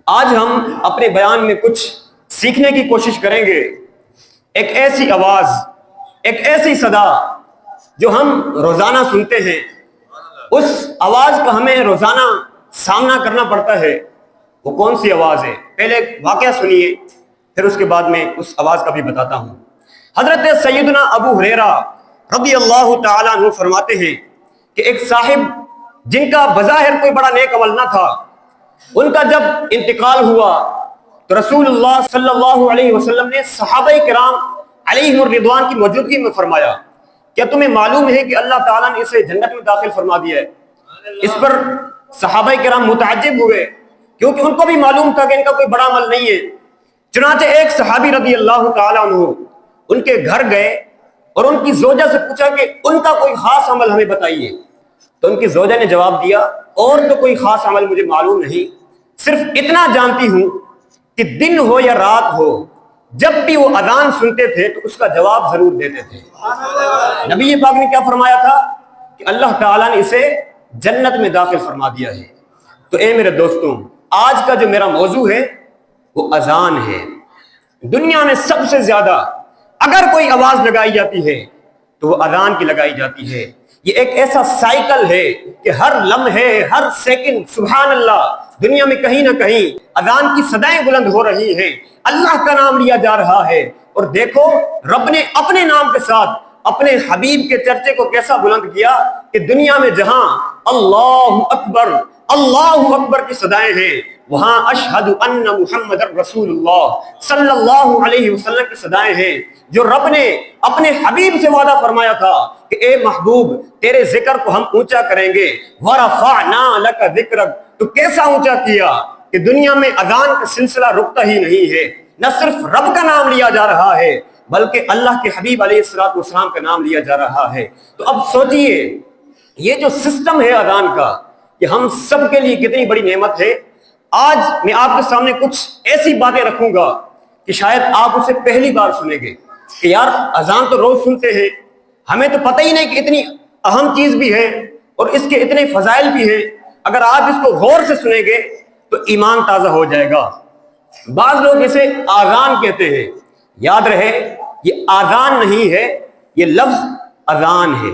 آج ہم اپنے بیان میں کچھ سیکھنے کی کوشش کریں گے، ایک ایسی آواز، ایک ایسی صدا جو ہم روزانہ سنتے ہیں، اس آواز کا ہمیں روزانہ سامنا کرنا پڑتا ہے۔ وہ کون سی آواز ہے؟ پہلے ایک واقعہ سنیے، پھر اس کے بعد میں اس آواز کا بھی بتاتا ہوں۔ حضرت سیدنا ابو ہریرہ رضی اللہ تعالیٰ عنہ فرماتے ہیں کہ ایک صاحب جن کا بظاہر کوئی بڑا نیک عمل نہ تھا، ان کا جب انتقال ہوا تو رسول اللہ صلی اللہ علیہ وسلم نے صحابہ کرام علیہم الرضوان کی موجودگی میں فرمایا، کیا تمہیں معلوم ہے کہ اللہ تعالیٰ نے اسے جنت میں داخل فرما دیا ہے؟ اس پر صحابہ کرام متعجب ہوئے، کیونکہ ان کو بھی معلوم تھا کہ ان کا کوئی بڑا عمل نہیں ہے۔ چنانچہ ایک صحابی رضی اللہ تعالیٰ عنہ ان کے گھر گئے اور ان کی زوجہ سے پوچھا کہ ان کا کوئی خاص عمل ہمیں بتائیے۔ تو ان کی زوجہ نے جواب دیا، اور تو کوئی خاص عمل مجھے معلوم نہیں، صرف اتنا جانتی ہوں کہ دن ہو یا رات ہو، جب بھی وہ اذان سنتے تھے تو اس کا جواب ضرور دیتے تھے۔ نبی پاک نے کیا فرمایا تھا کہ اللہ تعالیٰ نے اسے جنت میں داخل فرما دیا ہے۔ تو اے میرے دوستوں، آج کا جو میرا موضوع ہے وہ اذان ہے۔ دنیا میں سب سے زیادہ اگر کوئی آواز لگائی جاتی ہے تو وہ اذان کی لگائی جاتی ہے۔ یہ ایک ایسا سائیکل ہے کہ ہر لمحے، ہر سیکنڈ، سبحان اللہ، دنیا میں کہیں نہ کہیں اذان کی صدائیں بلند ہو رہی ہیں، اللہ کا نام لیا جا رہا ہے۔ اور دیکھو رب نے اپنے نام کے ساتھ اپنے حبیب کے چرچے کو کیسا بلند کیا کہ دنیا میں جہاں اللہ اکبر کی صدائیں ہیں، وہاں اشہد ان محمد رسول اللہ صلی اللہ علیہ وسلم کی صدائیں ہیں۔ جو رب نے اپنے حبیب سے وعدہ فرمایا تھا کہ اے محبوب تیرے ذکر کو ہم اونچا کریں گے، وَرَفَعْنَا لَكَ ذِكْرَكَ، تو کیسا اونچا کیا کہ دنیا میں اذان کا سلسلہ رکتا ہی نہیں ہے، نہ صرف رب کا نام لیا جا رہا ہے بلکہ اللہ کے حبیب علیہ الصلوۃ والسلام کا نام لیا جا رہا ہے۔ تو اب سوچئے یہ جو سسٹم ہے اذان کا، یہ ہم سب کے لیے کتنی بڑی نعمت ہے۔ آج میں آپ کے سامنے کچھ ایسی باتیں رکھوں گا کہ شاید آپ اسے پہلی بار سنیں گے کہ یار اذان تو روز سنتے ہیں، ہمیں تو پتہ ہی نہیں کہ اتنی اہم چیز بھی ہے اور اس کے اتنے فضائل بھی ہیں۔ اگر آپ اس کو غور سے سنیں گے تو ایمان تازہ ہو جائے گا۔ بعض لوگ اسے آذان کہتے ہیں، یاد رہے یہ آذان نہیں ہے، یہ لفظ اذان ہے۔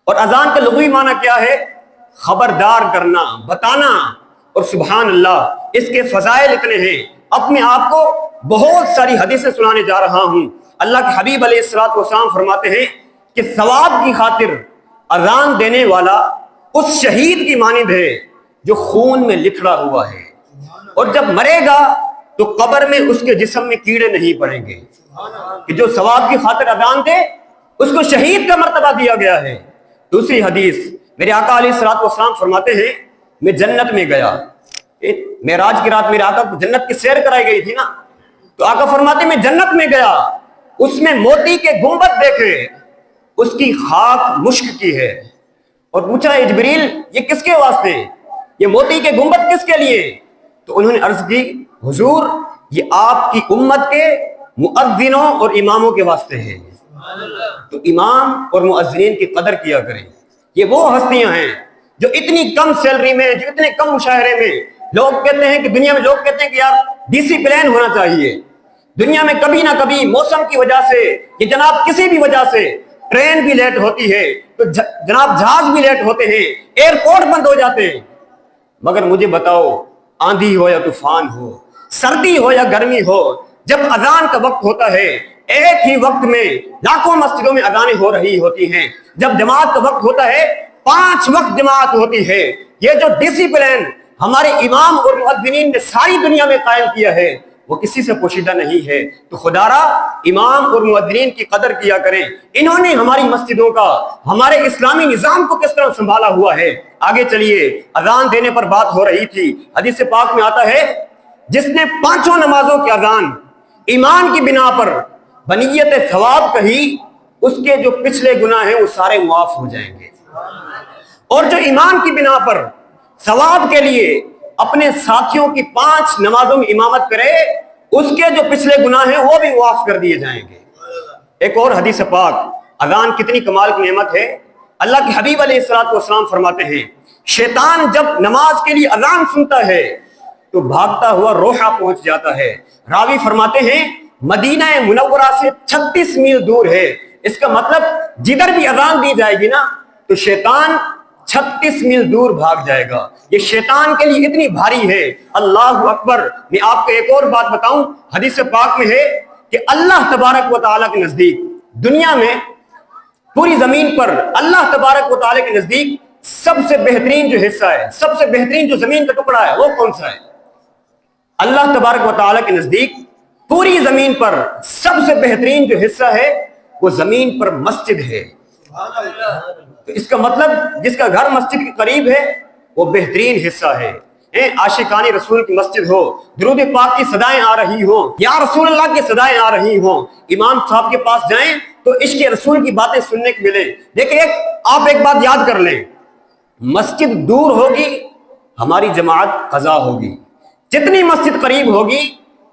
اور اذان کا لغوی معنی کیا ہے؟ خبردار کرنا، بتانا۔ اور سبحان اللہ اس کے فضائل اتنے ہیں، اپنے آپ کو بہت ساری حدیثیں سنانے جا رہا ہوں۔ اللہ کے حبیب علیہ الصلوۃ والسلام فرماتے ہیں کہ ثواب کی خاطر اذان دینے والا اس شہید کی مانند ہے جو خون میں لکھڑا ہوا ہے، اور جب مرے گا تو قبر میں اس کے جسم میں کیڑے نہیں پڑیں گے۔ کہ جو ثواب کی خاطر اذان دے اس کو شہید کا مرتبہ دیا گیا ہے۔ دوسری حدیث میرے آقا علیہ الصلوۃ والسلام فرماتے ہیں میں جنت میں گیا، معراج کی رات میرے آقا کو جنت کی سیر کرائی گئی تھی نا، تو آقا فرماتے ہیں میں جنت میں گیا، اس میں موتی کے گنبد دیکھے، اس کی خاک مشک کی ہے، اور پوچھا اے جبریل یہ کس کے واسطے، یہ موتی کے گنبد کس کے لیے؟ تو انہوں نے عرض کی حضور یہ آپ کی امت کے مؤذنوں اور اماموں کے واسطے ہے۔ تو امام اور مؤذنین کی قدر کیا کریں۔ یہ وہ ہستیاں ہیں جو اتنی کم سیلری میں، جو اتنے کم مشاہرے میں، لوگ کہتے ہیں کہ دنیا میں لوگ کہتے ہیں کہ یار ڈسپلین ہونا چاہیے۔ دنیا میں کبھی نہ کبھی موسم کی وجہ سے، یہ جناب کسی بھی وجہ سے ٹرین بھی لیٹ ہوتی ہے تو جناب جہاز بھی لیٹ ہوتے ہیں، ایئرپورٹ بند ہو جاتے ہیں، مگر مجھے بتاؤ آندھی ہو یا طوفان ہو، سردی ہو یا گرمی ہو، جب اذان کا وقت ہوتا ہے ایک ہی وقت میں لاکھوں مسجدوں میں اذانیں ہو رہی ہوتی ہیں۔ جب جماعت کا وقت ہوتا ہے 5 وقت جماعت ہوتی ہے۔ یہ جو ڈسپلن ہمارے امام اور مؤذنین نے ساری دنیا میں قائم کیا ہے وہ کسی سے پوشیدہ نہیں ہے۔ تو خدارا امام اور مؤذنین کی قدر کیا کریں۔ انہوں نے ہماری مسجدوں کا، ہمارے اسلامی نظام کو کس طرح سنبھالا ہوا ہے۔ آگے چلیے، اذان دینے پر بات ہو رہی تھی، حدیث پاک میں آتا ہے جس نے 5 نمازوں کی اذان ایمان کی بنا پر بنیت ثواب کہی، اس کے جو پچھلے گناہ ہیں وہ سارے معاف ہو جائیں گے، اور جو ایمان کی بنا پر ثواب کے لیے اپنے ساتھیوں کی 5 نمازوں میں امامت کرے، اس کے جو پچھلے گناہ ہیں وہ بھی معاف کر دیے جائیں گے۔ ایک اور حدیث پاک، اذان کتنی کمال کی نعمت ہے۔ اللہ کے حبیب علیہ الصلوۃ والسلام فرماتے ہیں شیطان جب نماز کے لیے اذان سنتا ہے تو بھاگتا ہوا روحا پہنچ جاتا ہے۔ راوی فرماتے ہیں مدینہ منورہ سے 36 میل دور ہے۔ اس کا مطلب جدھر بھی اذان دی جائے گی نا تو شیطان 36 میل دور بھاگ جائے گا۔ یہ شیطان کے لیے اتنی بھاری ہے۔ اللہ اکبر۔ میں آپ کو ایک اور بات بتاؤں، حدیث پاک میں ہے کہ اللہ تبارک و تعالیٰ کے نزدیک، دنیا میں پوری زمین پر اللہ تبارک و تعالیٰ کے نزدیک سب سے بہترین جو حصہ ہے، سب سے بہترین جو زمین کا ٹکڑا ہے، وہ کون سا ہے؟ اللہ تبارک و تعالیٰ کے نزدیک پوری زمین پر سب سے بہترین جو حصہ ہے وہ زمین پر مسجد ہے۔ تو اس کا مطلب جس کا گھر مسجد کے قریب ہے وہ بہترین حصہ ہے۔ عاشقان رسول کی مسجد ہو، درود پاک کی صدائیں آ رہی ہوں، یا رسول اللہ کی صدائیں آ رہی ہوں، امام صاحب کے پاس جائیں تو عشق رسول کی باتیں سننے کو ملے۔ لیکن آپ ایک بات یاد کر لیں، مسجد دور ہوگی ہماری جماعت قضا ہوگی، جتنی مسجد قریب ہوگی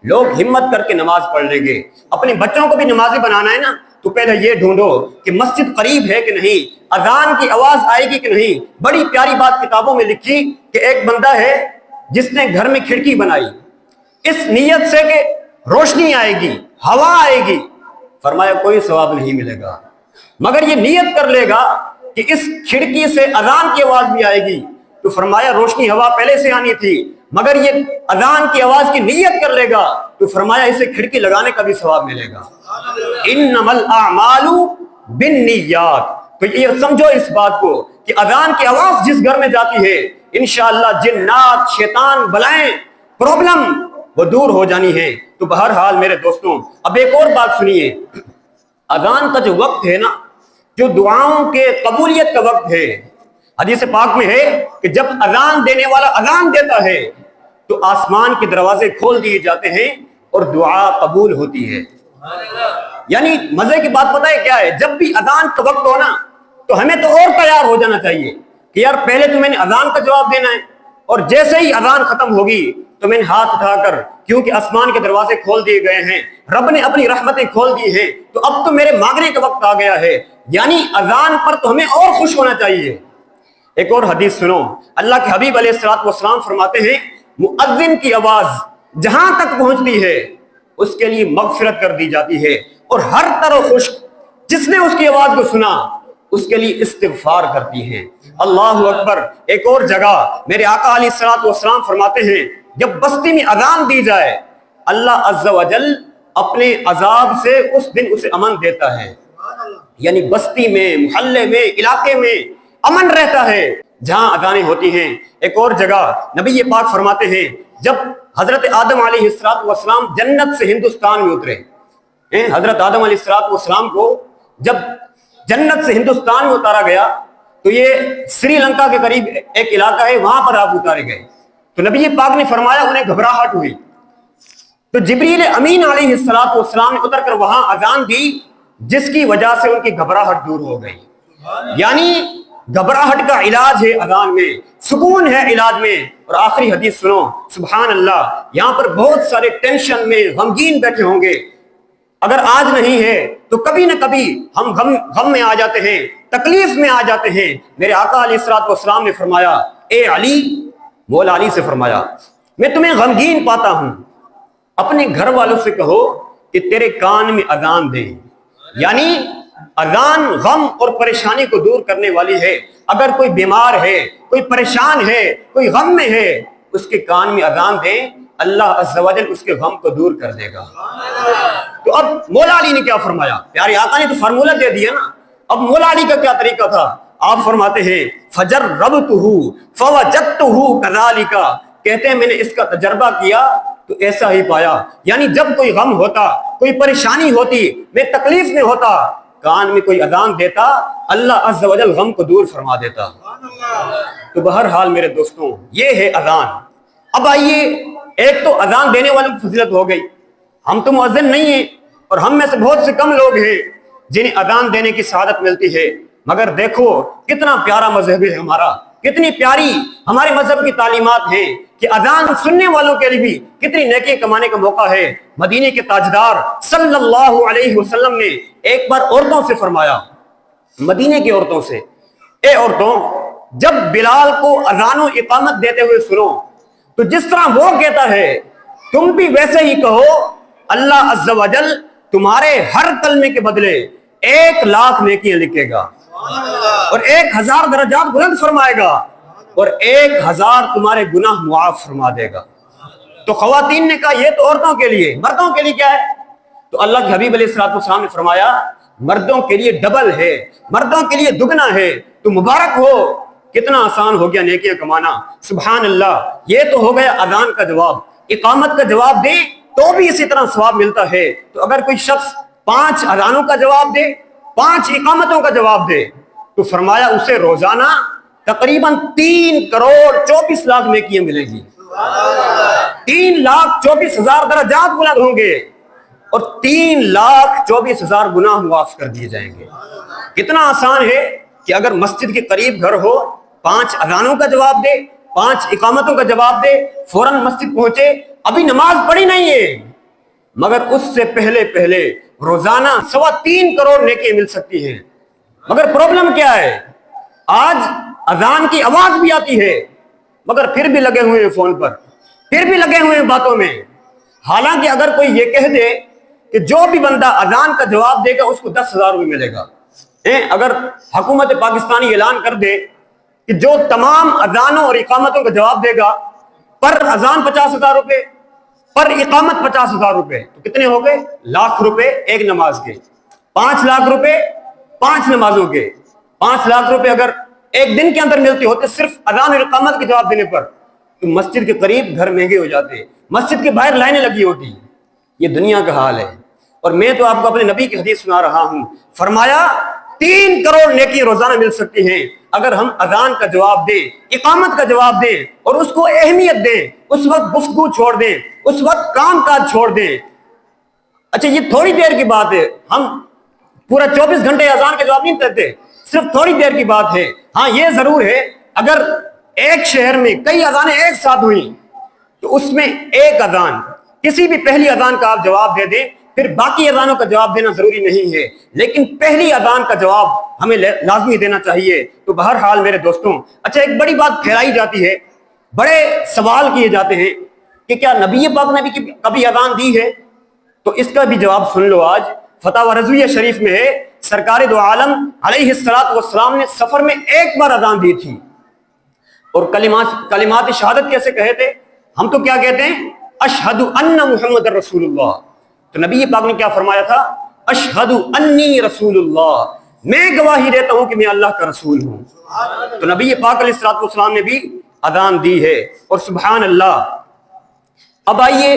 لوگ ہمت کر کے نماز پڑھ لیں گے۔ اپنے بچوں کو بھی نمازی بنانا ہے نا تو پہلے یہ ڈھونڈو کہ مسجد قریب ہے کہ نہیں، اذان کی آواز آئے گی کہ نہیں۔ بڑی پیاری بات کتابوں میں لکھی کہ ایک بندہ ہے جس نے گھر میں کھڑکی بنائی اس نیت سے کہ روشنی آئے گی، ہوا آئے گی، فرمایا کوئی ثواب نہیں ملے گا، مگر یہ نیت کر لے گا کہ اس کھڑکی سے اذان کی آواز بھی آئے گی، تو فرمایا روشنی ہوا پہلے سے آنی تھی، مگر یہ اذان کی آواز کی نیت کر لے گا تو فرمایا اسے کھڑکی لگانے کا بھی ثواب ملے گا۔ انما الاعمال بالنیات۔ تو یہ سمجھو اس بات کو کہ اذان کی آواز جس گھر میں جاتی ہے انشاءاللہ جنات، شیطان، بلائیں، پرابلم وہ دور ہو جانی ہے۔ تو بہرحال میرے دوستوں اب ایک اور بات سنیے، اذان کا جو وقت ہے نا، جو دعاؤں کے قبولیت کا وقت ہے، حدیث پاک میں ہے کہ جب اذان دینے والا اذان دیتا ہے تو آسمان کے دروازے کھول دیے جاتے ہیں اور دعا قبول ہوتی ہے۔ یعنی مزے کی بات پتہ ہے کیا ہے؟ جب بھی اذان کا وقت ہو نا تو ہمیں تو اور تیار ہو جانا چاہیے کہ یار پہلے تو میں نے اذان کا جواب دینا ہے، اور جیسے ہی اذان ختم ہوگی تو میں نے ہاتھ اٹھا کر، کیونکہ آسمان کے دروازے کھول دیے گئے ہیں، رب نے اپنی رحمتیں کھول دی ہیں، تو اب تو میرے مانگنے کا وقت آ گیا ہے۔ یعنی اذان پر تو ہمیں اور خوش ہونا چاہیے۔ ایک اور حدیث سنو، اللہ کے حبیب علیہ الصلوۃ والسلام فرماتے ہیں مؤذن کی آواز جہاں تک پہنچتی ہے اس کے لیے مغفرت کر دی جاتی ہے، اور ہر طرح خشک جس نے اس کی آواز کو سنا اس کے لیے استغفار کرتی ہیں۔ اللہ اکبر۔ ایک اور جگہ میرے آقا علیہ الصلوۃ والسلام فرماتے ہیں جب بستی میں اذان دی جائے اللہ عز و جل اپنے عذاب سے اس دن اسے امن دیتا ہے۔ یعنی بستی میں، محلے میں، علاقے میں امن رہتا ہے جہاں اذانیں ہوتی ہیں۔ ایک اور جگہ نبی پاک فرماتے ہیں جب حضرت آدم علیہ السلام جنت سے ہندوستان میں اترے، حضرت آدم علیہ السلام کو جب جنت سے ہندوستان میں اتارا گیا تو یہ سری لنکا کے قریب ایک علاقہ ہے، وہاں پر آپ اتارے گئے، تو نبی پاک نے فرمایا انہیں گھبراہٹ ہوئی، تو جبریل امین علیہ السلام نے اتر کر وہاں اذان دی جس کی وجہ سے ان کی گھبراہٹ دور ہو گئی۔ یعنی گھبراہٹ کا علاج ہے اذان میں، سکون ہے علاج میں۔ اور آخری حدیث سنو، سبحان اللہ، یہاں پر بہت سارے ٹینشن میں غمگین بیٹھے ہوں گے، اگر آج نہیں ہے تو کبھی نہ کبھی ہم غم میں آ جاتے ہیں، تکلیف میں آ جاتے ہیں۔ میرے آقا علیہ الصلوۃ والسلام نے فرمایا، اے علی، مولا علی سے فرمایا میں تمہیں غمگین پاتا ہوں، اپنے گھر والوں سے کہو کہ تیرے کان میں اذان دیں۔ یعنی اذان غم اور پریشانی کو دور کرنے والی ہے۔ اگر کوئی بیمار ہے، کوئی پریشان ہے، کوئی غم میں ہے، اس کے کان میں اذان دیں، اللہ عز و جل اس کے غم کو دور کر دے گا۔ تو اب مولا علی نے کیا فرمایا؟ پیارے آقا نے تو فارمولہ دے دیا نا، اب مولا علی کا کیا طریقہ تھا؟ آپ فرماتے ہیں فجربتہ فوجدتہ کذالک، کہتے ہیں میں نے اس کا تجربہ کیا تو ایسا ہی پایا۔ یعنی جب کوئی غم ہوتا، کوئی پریشانی ہوتی، میں تکلیف میں ہوتا، کان میں کوئی اذان دیتا، اللہ عز و جل غم کو دور فرما دیتا۔ تو بہرحال میرے دوستوں یہ ہے اذان۔ اب آئیے، ایک تو اذان دینے والوں کی فضیلت ہو گئی، ہم تو مؤذن نہیں ہیں اور ہم میں سے بہت سے کم لوگ ہیں جنہیں اذان دینے کی سعادت ملتی ہے، مگر دیکھو کتنا پیارا مذہب ہے ہمارا، کتنی پیاری ہمارے مذہب کی تعلیمات ہیں کہ اذان سننے والوں کے لیے بھی کتنی نیکی کمانے کا موقع ہے۔ مدینے کے تاجدار صلی اللہ علیہ وسلم نے ایک بار عورتوں سے فرمایا، مدینے کی عورتوں سے، اے عورتوں، جب بلال کو اذان و اقامت دیتے ہوئے سنو تو جس طرح وہ کہتا ہے تم بھی ویسے ہی کہو، اللہ عز و جل تمہارے ہر کلمے کے بدلے 1,00,000 نیکیاں لکھے گا اور 1,000 درجات بلند فرمائے گا اور 1,000 تمہارے گناہ معاف فرما دے گا۔ تو خواتین نے کہا یہ تو عورتوں کے لیے، مردوں کے لیے کیا ہے؟ تو اللہ کے حبیب علیہ السلام نے فرمایا مردوں کے لیے ڈبل ہے، مردوں کے لیے دگنا ہے، تو مبارک ہو، کتنا آسان ہو گیا نیکیاں کمانا۔ سبحان اللہ، یہ تو ہو گیا اذان کا جواب۔ اقامت کا جواب دے تو بھی اسی طرح ثواب ملتا ہے۔ تو اگر کوئی شخص 5 اذانوں کا جواب دے، 5 اقامتوں کا جواب دے، تو فرمایا اسے روزانہ تقریباً 3,24,00,000 نیکیاں ملیں گی، 3,24,000 درجات بلند ہوں گے اور 3,24,000 گناہ معاف کر دیے جائیں گے۔ کتنا آسان ہے کہ اگر مسجد کے قریب گھر ہو، 5 اذانوں کا جواب دے، 5 اقامتوں کا جواب دے، فوراً مسجد پہنچے، ابھی نماز پڑھی نہیں ہے مگر اس سے پہلے روزانہ 3.25 کروڑ نیکیاں مل سکتی ہیں۔ مگر پرابلم کیا ہے؟ آج اذان کی آواز بھی آتی ہے مگر پھر بھی لگے ہوئے ہیں فون پر، پھر بھی لگے ہوئے ہیں باتوں میں۔ حالانکہ اگر کوئی یہ کہہ دے کہ جو بھی بندہ اذان کا جواب دے گا اس کو 10,000 روپے ملے گا، اگر حکومت پاکستانی اعلان کر دے کہ جو تمام اذانوں اور اقامتوں کا جواب دے گا پر اذان 50,000 روپے، پر اقامت 50,000 روپے، تو کتنے ہو گئے؟ 1,00,000 روپے ایک نماز کے، 5,00,000 روپے 5 نمازوں کے، 5,00,000 روپے اگر ایک دن کے اندر ملتے ہوتے صرف اذان اور اقامت کے جواب دینے پر، تو مسجد کے قریب گھر مہنگے ہو جاتے، مسجد کے باہر لائنیں لگی ہوتی۔ یہ دنیا کا حال ہے، اور میں تو آپ کو اپنے نبی کی حدیث سنا رہا ہوں۔ فرمایا 3 کروڑ نیکی روزانہ مل سکتی ہیں اگر ہم اذان کا جواب دیں، اقامت کا جواب دیں اور اس کو اہمیت دیں، اس وقت گفتگو چھوڑ دیں، اس وقت کام کاج چھوڑ دیں۔ اچھا یہ تھوڑی دیر کی بات ہے، ہم پورا 24 گھنٹے اذان کا جواب نہیں دیتے، صرف تھوڑی دیر کی بات ہے۔ ہاں یہ ضرور ہے اگر ایک شہر میں کئی اذانیں ایک ساتھ ہوئیں تو اس میں ایک اذان، کسی بھی پہلی اذان کا آپ جواب دے دیں، پھر باقی اذانوں کا جواب دینا ضروری نہیں ہے، لیکن پہلی اذان کا جواب ہمیں لازمی دینا چاہیے۔ تو بہرحال میرے دوستوں، اچھا ایک بڑی بات پھیلائی جاتی ہے، بڑے سوال کیے جاتے ہیں کہ کیا نبی پاک نے بھی کبھی اذان دی ہے؟ تو اس کا بھی جواب سن لو۔ آج فتاوی رضویہ شریف میں ہے سرکار دو عالم علیہ السلام نے سفر میں ایک بار اذان دی تھی، اور کلمات شہادت کیسے کہے تھے؟ ہم تو کیا کہتے ہیں؟ اشہد ان محمد رسول اللہ۔ تو نبی پاک نے کیا فرمایا تھا؟ اشہد انی رسول اللہ، میں گواہی دیتا ہوں کہ میں اللہ کا رسول ہوں۔ تو نبی پاک علیہ السلام نے بھی اذان دی ہے، اور سبحان اللہ۔ اب آئیے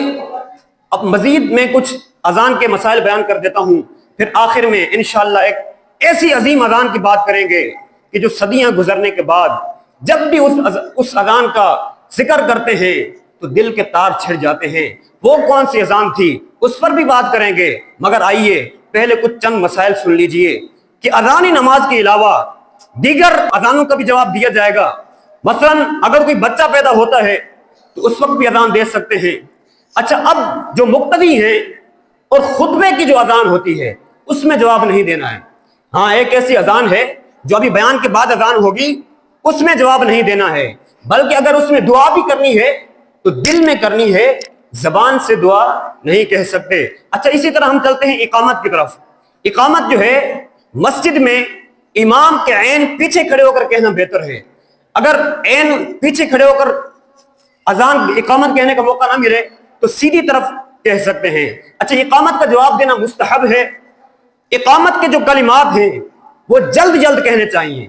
اب مزید میں کچھ اذان کے مسائل بیان کر دیتا ہوں، پھر آخر میں انشاءاللہ ایک ایسی عظیم اذان کی بات کریں گے کہ جو صدیاں گزرنے کے بعد جب بھی اس اذان کا ذکر کرتے ہیں تو دل کے تار چھڑ جاتے ہیں۔ وہ کون سی اذان تھی اس پر بھی بات کریں گے، مگر آئیے پہلے کچھ چند مسائل سن لیجئے کہ اذان نماز کے علاوہ دیگر اذانوں کا بھی جواب دیا جائے گا۔ مثلا اگر کوئی بچہ پیدا ہوتا ہے تو اس وقت بھی اذان دے سکتے ہیں۔ اچھا اب جو مقتدی ہیں اور خطبے کی جو اذان ہوتی ہے اس میں جواب نہیں دینا ہے۔ ہاں ایک ایسی اذان ہے جو ابھی بیان کے بعد اذان ہوگی، اس میں جواب نہیں دینا ہے، بلکہ اگر اس میں دعا بھی کرنی ہے تو دل میں کرنی ہے، زبان سے دعا نہیں کہہ سکتے۔ اچھا اسی طرح ہم چلتے ہیں اقامت کی طرف۔ اقامت جو ہے مسجد میں امام کے عین پیچھے کھڑے ہو کر کہنا بہتر ہے۔ اگر عین پیچھے کھڑے ہو کر اذان اقامت کہنے کا موقع نہ ملے تو سیدھی طرف کہہ سکتے ہیں۔ اچھا اقامت کا جواب دینا مستحب ہے۔ اقامت کے جو کلمات ہیں وہ جلد جلد کہنے چاہیے،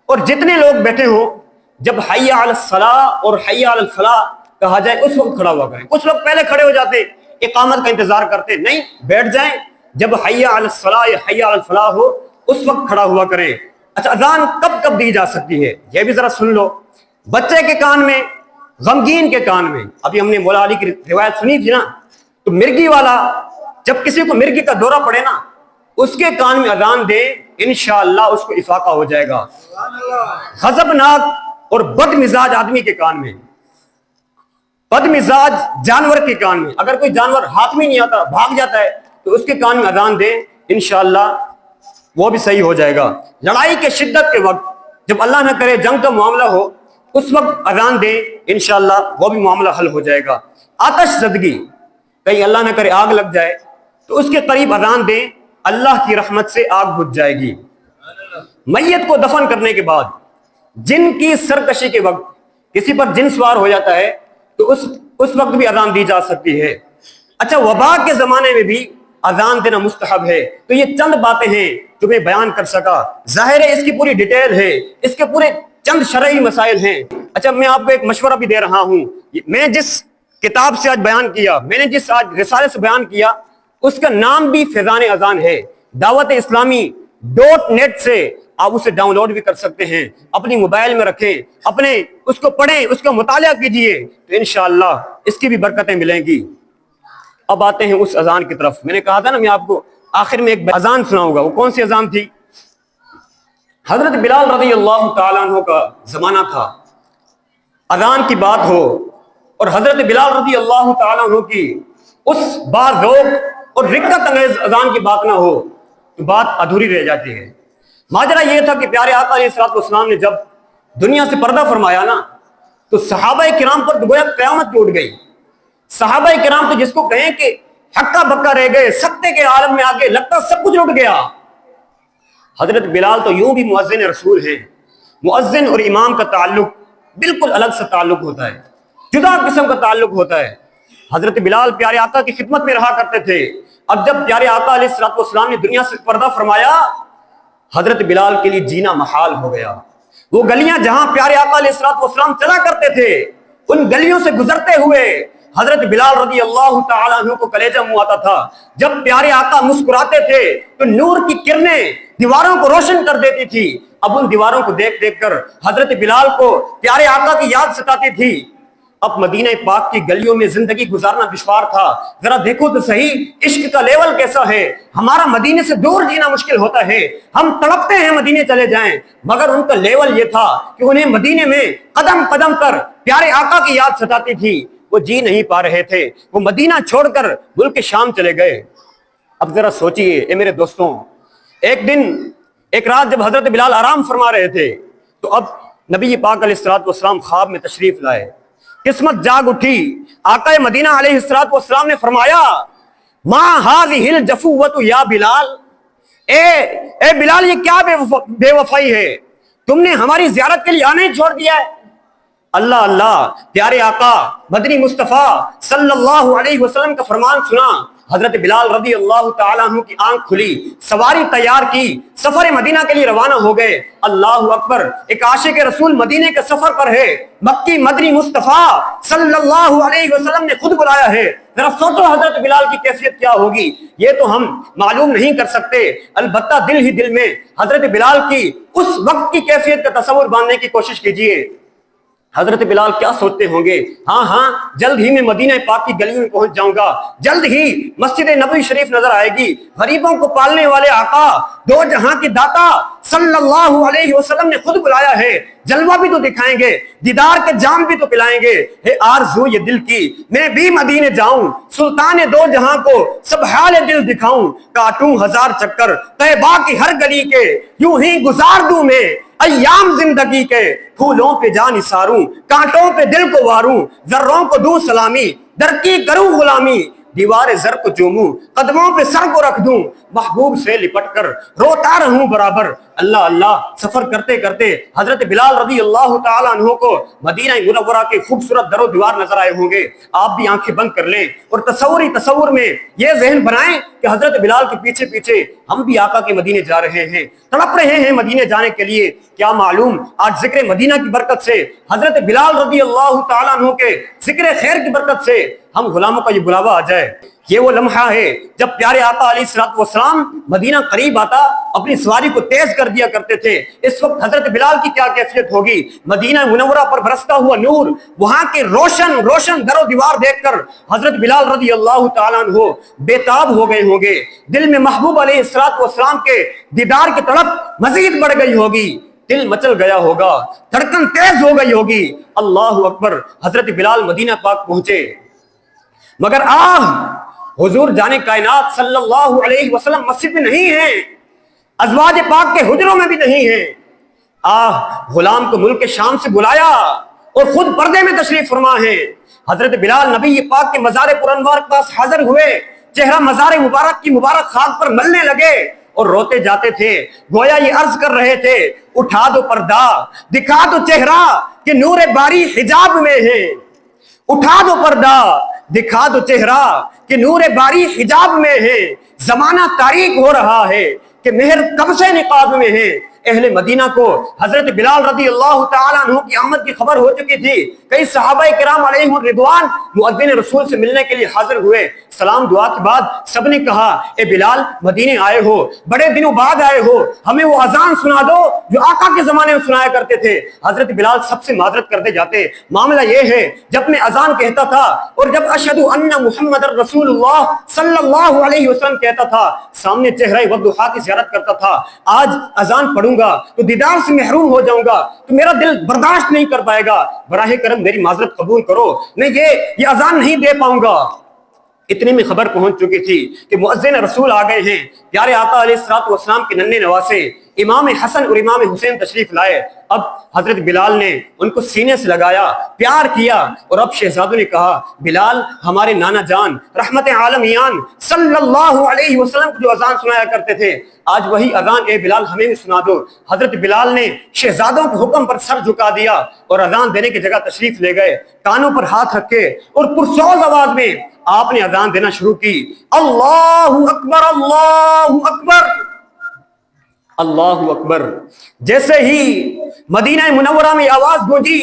اور جتنے لوگ بیٹھے ہوں جب حی علی الصلاۃ اور حی علی الفلاح کہا جائے اس وقت کھڑا ہوا کریں۔ کچھ لوگ پہلے کھڑے ہو جاتے اقامت کا انتظار کرتے، نہیں بیٹھ جائیں، جب حی علی الصلاۃ یا حی علی الفلاح ہو اس وقت کھڑا ہوا کریں۔ اچھا اذان کب کب دی جا سکتی ہے یہ بھی ذرا سن لو۔ بچے کے کان میں، غمگین کے کان میں۔ ابھی ہم نے مولا علی کی روایت سنی تھی نا، تو مرگی والا جب کسی کو مرگی کا دورہ پڑے نا اس کے کان میں اذان دے، انشاءاللہ اس کو افاقہ ہو جائے گا۔ غضبناک اور بد مزاج آدمی کے کان میں، بد مزاج جانور کے کان میں، اگر کوئی جانور ہاتھ میں نہیں آتا بھاگ جاتا ہے تو اس کے کان میں اذان دے، انشاءاللہ وہ بھی صحیح ہو جائے گا۔ لڑائی کے شدت کے وقت جب اللہ نہ کرے جنگ کا معاملہ ہو اس وقت اذان دیں، انشاءاللہ وہ بھی معاملہ حل ہو جائے گا۔ آتش زدگی، کہیں اللہ نہ کرے آگ لگ جائے تو اس کے قریب اذان دیں، اللہ کی رحمت سے آگ بجھ جائے گی۔ میت کو دفن کرنے کے بعد جن کی سرکشی کے وقت کسی پر جن سوار ہو جاتا ہے تو اس وقت بھی اذان دی جا سکتی ہے۔ اچھا، وبا کے زمانے میں بھی اذان دینا مستحب ہے۔ تو یہ چند باتیں ہیں جو میں بیان کر سکا، ظاہر ہے اس کی پوری ڈیٹیل ہے، اس کے پورے چند شرعی مسائل ہیں۔ اچھا، میں آپ کو ایک مشورہ بھی دے رہا ہوں، میں جس کتاب سے آج بیان کیا، میں نے جس آج رسالے سے بیان کیا، اس کا نام بھی فیضان اذان ہے۔ دعوت اسلامی .net سے آپ اسے ڈاؤن لوڈ بھی کر سکتے ہیں، اپنی موبائل میں رکھیں، اس کو پڑھیں، اس کا مطالعہ کیجئے تو انشاءاللہ اس کی بھی برکتیں ملیں گی۔ اب آتے ہیں اس اذان کی طرف۔ میں نے کہا تھا نا میں آپ کو آخر میں ایک اذان سناؤں گا، وہ کون سی اذان تھی؟ حضرت بلال رضی اللہ تعالیٰ عنہ کا زمانہ تھا، اذان کی بات ہو اور حضرت بلال رضی اللہ تعالیٰ عنہ کی اس باذوق اور رقت انگیز اذان کی بات نہ ہو تو بات ادھوری رہ جاتی ہے۔ ماجرا یہ تھا کہ پیارے آقا علیہ الصلوۃ والسلام نے جب دنیا سے پردہ فرمایا نا تو صحابہ کرام پر گویا قیامت ٹوٹ گئی۔ صحابہ کرام تو جس کو کہیں کہ ہکا بکا رہ گئے، سکتے کے عالم میں آگے لگتا سب کچھ لٹ گیا۔ حضرت بلال تو یوں بھی مؤذن رسول ہیں۔ مؤذن اور امام کا تعلق بالکل الگ سا تعلق ہوتا ہے، جدا قسم کا تعلق ہوتا ہے۔ حضرت بلال پیارے آقا کی خدمت میں رہا کرتے تھے۔ اب جب پیارے آقا علیہ الصلوۃ والسلام نے دنیا سے پردہ فرمایا، حضرت بلال کے لیے جینا محال ہو گیا۔ وہ گلیاں جہاں پیارے آقا علیہ الصلوۃ والسلام چلا کرتے تھے، ان گلیوں سے گزرتے ہوئے حضرت بلال رضی اللہ تعالیٰ عنہ کو کلیجہ منہ آتا تھا۔ جب پیارے آقا مسکراتے تھے تو نور کی کرنیں دیواروں کو روشن کر دیتی تھی۔ اب ان دیواروں کو دیکھ دیکھ کر حضرت بلال کو پیارے آقا کی یاد ستاتی تھی۔ اب مدینہ پاک کی گلیوں میں زندگی گزارنا دشوار تھا۔ ذرا دیکھو تو صحیح عشق کا لیول کیسا ہے۔ ہمارا مدینے سے دور جینا مشکل ہوتا ہے، ہم تڑپتے ہیں مدینے چلے جائیں، مگر ان کا لیول یہ تھا کہ انہیں مدینے میں قدم قدم پر پیارے آقا کی یاد ستاتی تھی۔ وہ جی نہیں پا رہے تھے، وہ مدینہ چھوڑ کر ملک شام چلے گئے۔ اب ذرا سوچئے اے میرے دوستوں، ایک رات جب حضرت بلال آرام فرما رہے تھے تو اب نبی پاک علیہ الصلوۃ والسلام خواب میں تشریف لائے۔ قسمت جاگ اٹھی۔ آقا مدینہ علیہ الصلوۃ والسلام نے فرمایا، ما هذه الجفوۃ یا بلال، اے بلال یہ کیا بے وفائی ہے، تم نے ہماری زیارت کے لیے آنا ہی چھوڑ دیا ہے۔ اللہ اللہ، پیارے آقا مدنی مصطفیٰ صلی اللہ علیہ وسلم کا فرمان سنا۔ حضرت بلال رضی اللہ تعالیٰ عنہ کی آنکھ کھلی، سواری تیار کی، سفر مدینہ کے لیے روانہ ہو گئے۔ اللہ اکبر، ایک عاشق رسول مدینے کے سفر پر ہے، مکی مدنی مصطفیٰ صلی اللہ علیہ وسلم نے خود بلایا ہے۔ ذرا سوچو حضرت بلال کی کیفیت کیا ہوگی، یہ تو ہم معلوم نہیں کر سکتے، البتہ دل ہی دل میں حضرت بلال کی اس وقت کی کیفیت کا تصور باندھنے کی کوشش کیجئے۔ حضرت بلال کیا سوچتے ہوں گے، ہاں جلد ہی میں مدینہ پاک کی گلیوں میں پہنچ جاؤں گا، جلد ہی مسجد نبوی شریف نظر آئے گی، غریبوں کو پالنے والے آقا، دو جہاں کی داتا صلی اللہ علیہ وسلم نے خود بلایا ہے، جلوہ بھی تو دکھائیں گے، دیدار کے جام بھی تو پلائیں گے۔ ہے آرزو یہ دل کی میں بھی مدینے جاؤں، سلطان دو جہاں کو سب حال دل دکھاؤں، کاٹوں ہزار چکر طیبہ کی ہر گلی کے، یوں ہی گزار دوں میں ایام زندگی کے، پھولوں پہ جان نثاروں، کانٹوں پہ دل کو واروں، ذروں کو دوں سلامی، در کی کروں غلامی، دیوار زر کو چوموں، قدموں پہ سر کو رکھ دوں، محبوب سے لپٹ کر روتا رہوں برابر۔ اللہ اللہ، سفر کرتے کرتے حضرت بلال رضی اللہ تعالیٰ عنہ کو مدینہ منورہ کے خوبصورت در و دیوار نظر آئے ہوں گے۔ آپ بھی آنکھیں بند کر لیں اور تصور میں یہ ذہن بنائیں کہ حضرت بلال کے پیچھے پیچھے ہم بھی آقا کے مدینے جا رہے ہیں، تڑپ رہے ہیں مدینے جانے کے لیے۔ کیا معلوم آج ذکر مدینہ کی برکت سے، حضرت بلال رضی اللہ تعالیٰ عنہ کے ذکر خیر کی برکت سے ہم غلاموں کا یہ بلاوا آ جائے۔ یہ وہ لمحہ ہے جب پیارے آقا علیہ الصلوۃ والسلام مدینہ قریب آتا اپنی سواری کو تیز کر دیا کرتے تھے۔ اس وقت حضرت بلال کی کیا کیفیت ہوگی، مدینہ منورہ پر برستا ہوا نور، وہاں کے روشن در و دیوار دیکھ کر حضرت بلال رضی اللہ تعالیٰ عنہ بےتاب ہو گئے ہوں گے۔ دل میں محبوب علیہ الصلوۃ والسلام کے دیدار کی تڑپ مزید بڑھ گئی ہوگی، دل مچل گیا ہوگا، دھڑکن تیز ہو گئی ہوگی۔ اللہ اکبر، حضرت بلال مدینہ پاک پہنچے، مگر حضور جانے کائنات صلی اللہ علیہ وسلم مسجد میں نہیں ہیں، ازواج پاک کے حجروں میں بھی نہیں ہیں۔ غلام کو ملک شام سے بلایا، اور خود پردے میں تشریف فرما ہے۔ حضرت بلال نبی پاک کے مزار پرانوار کے پاس حاضر ہوئے، چہرہ مزار مبارک کی مبارک خاک پر ملنے لگے اور روتے جاتے تھے، گویا یہ عرض کر رہے تھے اٹھا دو پردہ، دکھا دو چہرہ کہ نور باری حجاب میں ہے، اٹھا دو پردہ، دکھا دو چہرہ کہ نور باری حجاب میں ہے، زمانہ تاریک ہو رہا ہے کہ مہر کب سے نقاب میں ہے۔ اہل مدینہ کو حضرت بلال رضی اللہ تعالیٰ عنہ کی آمد کی خبر ہو چکی تھی۔ کئی صحابہ کرام علیہم الرضوان مؤذن رسول سے ملنے کے لیے حاضر ہوئے، سلام دعا کے بعد سب نے کہا اے بلال مدینے آئے ہو، بڑے دنوں بعد آئے ہو، ہمیں وہ اذان سنا دو جو آقا کے زمانے میں سنایا کرتے تھے۔ حضرت بلال سب سے معذرت کرتے جاتے، معاملہ یہ ہے جب میں اذان کہتا تھا اور جب اشہد ان محمد رسول اللہ صلی اللہ علیہ وسلم کہتا تھا، سامنے چہرہ والضحیٰ کی زیارت کرتا تھا، آج اذان پڑھوں گا تو دیدار سے محروم ہو جاؤں گا تو میرا دل برداشت نہیں کر پائے گا، براہ کرم میری معذرت قبول کرو، میں یہ اذان نہیں دے پاؤں گا۔ اتنے میں خبر پہنچ چکی تھی کہ مؤذن رسول آ گئے ہیں، پیارے آقا علیہ الصلوۃ والسلام کے ننھے نواسے امام حسن اور امام حسین تشریف لائے۔ اب حضرت بلال نے ان کو سینے سے لگایا، پیار کیا، اور اب شہزادوں نے کہا بلال ہمارے نانا جان رحمت عالمیان صلی اللہ علیہ وسلم کو جو اذان سنایا کرتے تھے، آج وہی اذان اے بلال ہمیں بھی سنا دو۔ حضرت بلال نے شہزادوں کے حکم پر سر جھکا دیا اور اذان دینے کی جگہ تشریف لے گئے، کانوں پر ہاتھ رکھے اور پرسوز آواز میں آپ نے اذان دینا شروع کی، اللہ اکبر اللہ اکبر اللہ اکبر۔ جیسے ہی مدینہ منورہ میں آواز گونجی،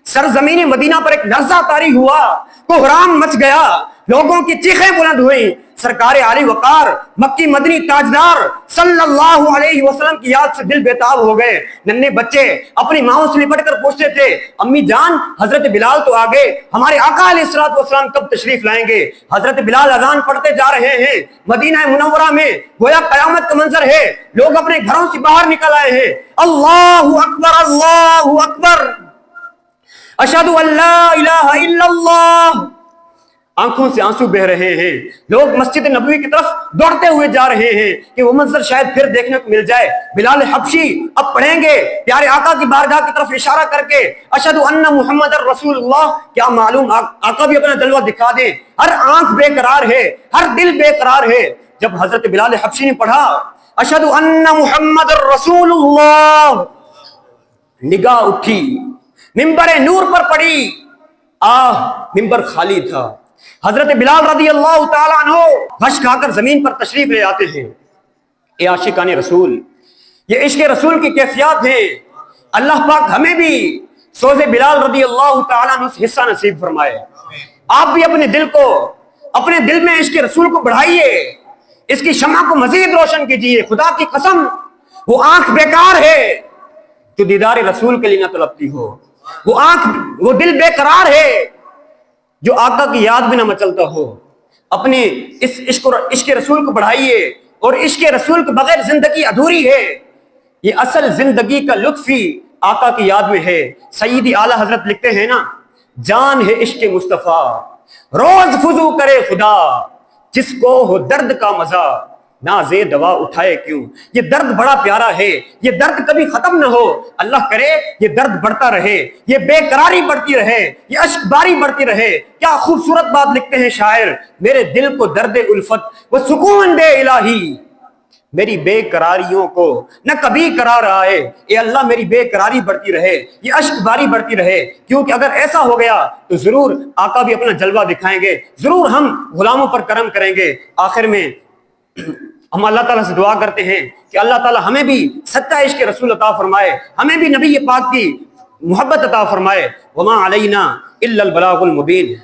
سرزمین مدینہ پر ایک لرزہ طاری ہوا، کوہرام مچ گیا، لوگوں کی چیخیں بلند ہوئیں، سرکار عالی وقار مکی مدنی تاجدار صلی اللہ علیہ وسلم کی یاد سے دل بیتاب ہو گئے۔ ننھے بچے اپنی ماؤں سے لپٹ کر پوچھتے تھے امی جان حضرت بلال تو آگے، ہمارے آقا علیہ الصلوۃ والسلام کب تشریف لائیں گے؟ حضرت بلال اذان پڑھتے جا رہے ہیں، مدینہ منورہ میں گویا قیامت کا منظر ہے، لوگ اپنے گھروں سے باہر نکل آئے ہیں، اللہ اکبر اللہ اکبر، اشہد ان لا الہ الا اللہ۔ آنکھوں سے آنسو بہ رہے ہیں، لوگ مسجد نبوی کی طرف دوڑتے ہوئے جا رہے ہیں کہ وہ منظر شاید پھر دیکھنے کو مل جائے۔ بلال حبشی اب پڑھیں گے پیارے آقا کی بارگاہ کی طرف اشارہ کر کے اشہد ان محمد رسول اللہ، کیا معلوم آقا بھی اپنا جلوہ دکھا دیں، ہر آنکھ بے قرار ہے، ہر دل بے قرار ہے۔ جب حضرت بلال حبشی نے پڑھا اشہد ان محمد رسول اللہ، نگاہ اٹھی، ممبر نور پر پڑی، ممبر خالی تھا۔ حضرت بلال رضی اللہ تعالیٰ عنہ غش کھا کر زمین پر تشریف لے آتے ہیں۔ اے عاشقان رسول، یہ عشق رسول کی کیفیات ہیں، اللہ پاک ہمیں بھی سوز بلال رضی اللہ تعالیٰ عنہ سے حصہ نصیب فرمائے۔ آپ بھی اپنے دل میں عشق رسول کو بڑھائیے، اس کی شمع کو مزید روشن کیجیے۔ خدا کی قسم وہ آنکھ بیکار ہے جو دیدار رسول کے لیے نہ تڑپتی ہو، وہ دل بے قرار ہے جو آقا کی یاد بھی نہ مچلتا ہو۔ اپنے اس عشق رسول کو بڑھائیے، اور عشق رسول کے بغیر زندگی ادھوری ہے۔ یہ اصل زندگی کا لطف ہی آقا کی یاد میں ہے۔ سیدی اعلیٰ حضرت لکھتے ہیں نا، جان ہے عشق مصطفیٰ روز فضو کرے خدا، جس کو ہو درد کا مزہ نازے دوا اٹھائے کیوں۔ یہ درد بڑا پیارا ہے، یہ درد کبھی ختم نہ ہو، اللہ کرے یہ درد بڑھتا رہے، یہ بے قراری بڑھتی رہے، یہ اشک باری بڑھتی رہے۔ کیا خوبصورت بات لکھتے ہیں شاعر، میرے دل کو درد الفت وہ سکون دے الہی، میری بے قراریوں کو نہ کبھی قرار آئے، اے اللہ میری بے قراری بڑھتی رہے، یہ اشک باری بڑھتی رہے، کیونکہ اگر ایسا ہو گیا تو ضرور آقا بھی اپنا جلوہ دکھائیں گے، ضرور ہم غلاموں پر کرم کریں گے۔ آخر میں ہم اللہ تعالیٰ سے دعا کرتے ہیں کہ اللہ تعالیٰ ہمیں بھی سچا عشق رسول عطا فرمائے، ہمیں بھی نبی پاک کی محبت عطا فرمائے۔ وما علینا الا البلاغ المبین۔